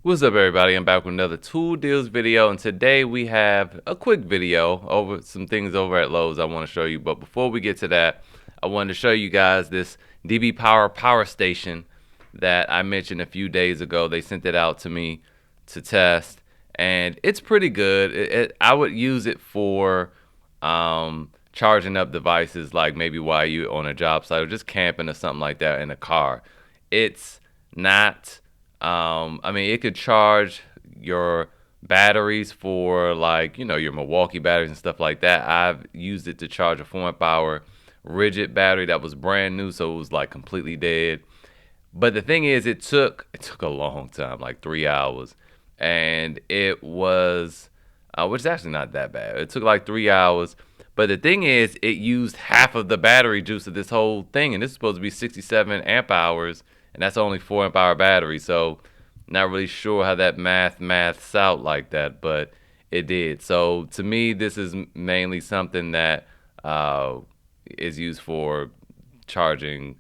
What's up, everybody? I'm back with another tool deals video, and today we have a quick video over some things over at Lowe's I want to show you. But before we get to that, I wanted to show you guys this DB power station that I mentioned a few days ago. They sent it out to me to test, and it's pretty good. I would use it for charging up devices, like maybe while you on a job site or just camping or something like that in a car. It's not I mean, it could charge your batteries for, like, your Milwaukee batteries and stuff like that. I've used it to charge a 4 amp hour rigid battery that was brand new, so it was like completely dead. But the thing is, it took a long time, like 3 hours, and it was, which is actually not that bad. It took like 3 hours, but the thing is, it used half of the battery juice of this whole thing, and this is supposed to be 67 amp hours, and that's only 4 amp hour battery. So, not really sure how that maths out like that, but it did. So to me, this is mainly something that is used for charging,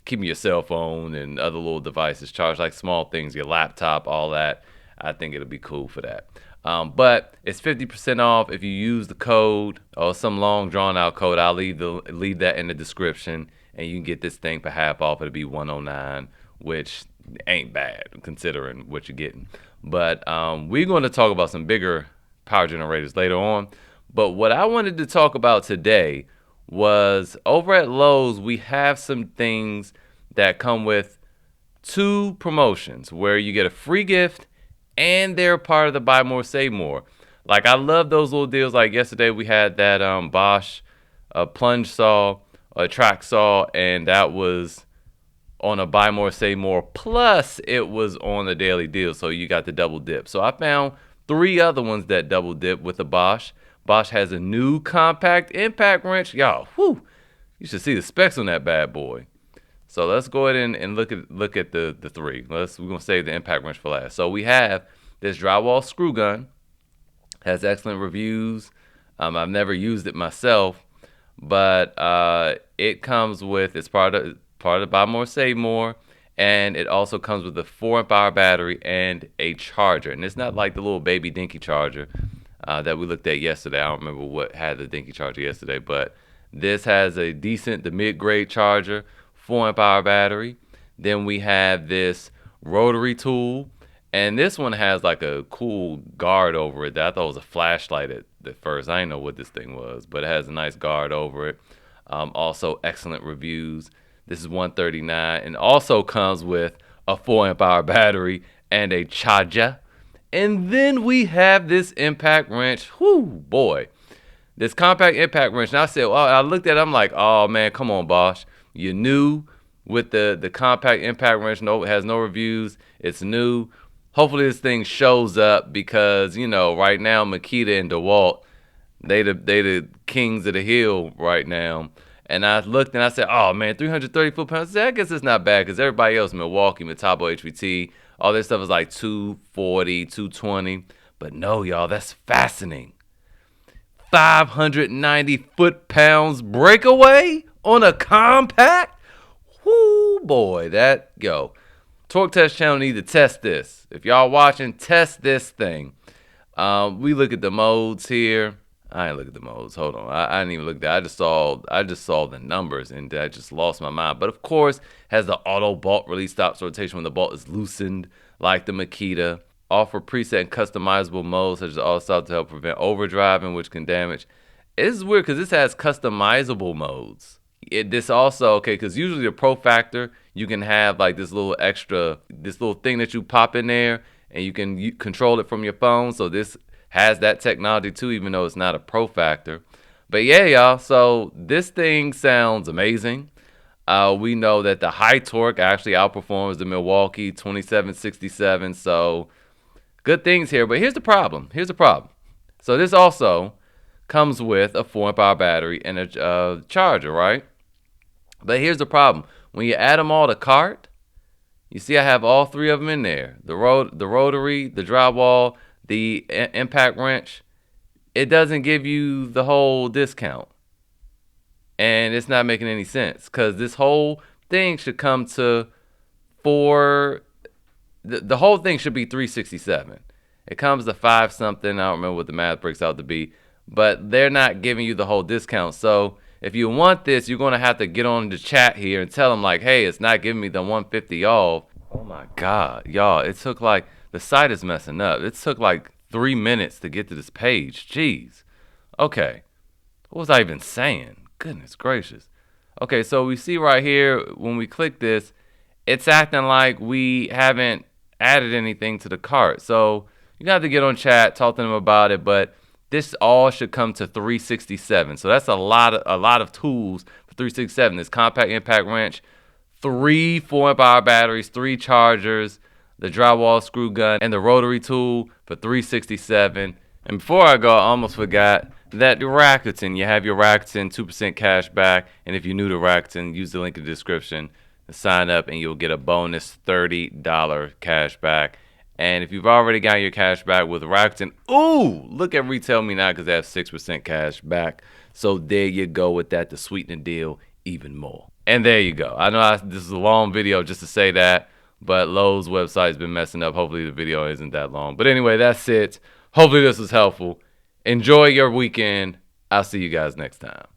keeping your cell phone and other little devices charged, like small things, your laptop, all that. I think it'll be cool for that. But it's 50% off if you use the code or some long drawn out code. I'll leave that in the description, and you can get this thing for half off. It'll be 109, which ain't bad considering what you're getting. But we're going to talk about some bigger power generators later on. But what I wanted to talk about today was over at Lowe's, we have some things that come with two promotions where you get a free gift and they're part of the buy more save more. Like, I love those little deals. Like yesterday we had that Bosch plunge saw, a track saw, and that was on a buy more save more, plus it was on a daily deal, so you got the double dip. So I found three other ones that double dip with the Bosch. Bosch has a new compact impact wrench. Y'all, whew, you should see the specs on that bad boy. So let's go ahead and look at the three. We're gonna save the impact wrench for last. So we have this drywall screw gun. Has excellent reviews. I've never used it myself, but it comes with, it's part of buy more save more, and it also comes with a 4 amp hour battery and a charger. And it's not like the little baby dinky charger that we looked at yesterday. I don't remember what had the dinky charger yesterday, but this has a decent, the mid-grade charger, 4 amp hour battery. Then we have this rotary tool, and this one has like a cool guard over it that I thought was a flashlight at first. I didn't know what this thing was, but it has a nice guard over it. Also, excellent reviews. This is 139, and also comes with a 4 amp hour battery and a charger. And then we have this impact wrench. Whoo, boy. This compact impact wrench. And I said, well, I looked at it, I'm like, oh man, come on, Bosch. You're new with the compact impact wrench. No, it has no reviews. It's new. Hopefully this thing shows up, because, right now, Makita and DeWalt, they the kings of the hill right now. And I looked and I said, oh man, 330 foot-pounds. I said, I guess it's not bad, because everybody else, Milwaukee, Metabo, HVT, all this stuff is like 240, 220. But no, y'all, that's fascinating. 590 foot-pounds breakaway on a compact? Whoo, boy, Torque Test channel need to test this. If y'all watching, test this thing. We look at the modes here. I didn't look at the modes. Hold on. I didn't even look at that. I just saw the numbers, and I just lost my mind. But of course, has the auto bolt release stops rotation when the bolt is loosened, like the Makita. Offer preset and customizable modes such as auto stop to help prevent overdriving, which can damage. It is weird because this has customizable modes. This also, okay, because usually the Pro Factor, you can have like this little thing that you pop in there, and you can control it from your phone. So this has that technology too, even though it's not a Pro Factor. But yeah, y'all, so this thing sounds amazing. We know that the high torque actually outperforms the Milwaukee 2767. So good things here. But here's the problem. So this also comes with a 4 amp hour battery and a charger, right? But here's the problem. When you add them all to cart, you see I have all three of them in there. The rotary, the drywall, the impact wrench. It doesn't give you the whole discount. And it's not making any sense, because this whole thing should come to the whole thing should be 367. It comes to 5 something. I don't remember what the math breaks out to be, but they're not giving you the whole discount. So if you want this, you're gonna have to get on the chat here and tell them like, hey, it's not giving me the 150 off. Oh my God, y'all! It took like the site is messing up. It took like 3 minutes to get to this page. Jeez. Okay, what was I even saying? Goodness gracious. Okay, so we see right here when we click this, it's acting like we haven't added anything to the cart. So you have to get on chat, talk to them about it, but this all should come to 367. So that's a lot of tools for 367. This compact impact wrench, 3 4-amp-hour batteries, 3 chargers, the drywall screw gun, and the rotary tool for 367. And before I go, I almost forgot that the Rakuten, you have your Rakuten 2% cash back, and if you're new to Rakuten, use the link in the description to sign up, and you'll get a bonus $30 cash back. And if you've already got your cash back with Rakuten, ooh, look at Retail Me Now because they have 6% cash back. So there you go with that to sweeten the deal even more. And there you go. I know this is a long video just to say that, but Lowe's website's been messing up. Hopefully the video isn't that long. But anyway, that's it. Hopefully this was helpful. Enjoy your weekend. I'll see you guys next time.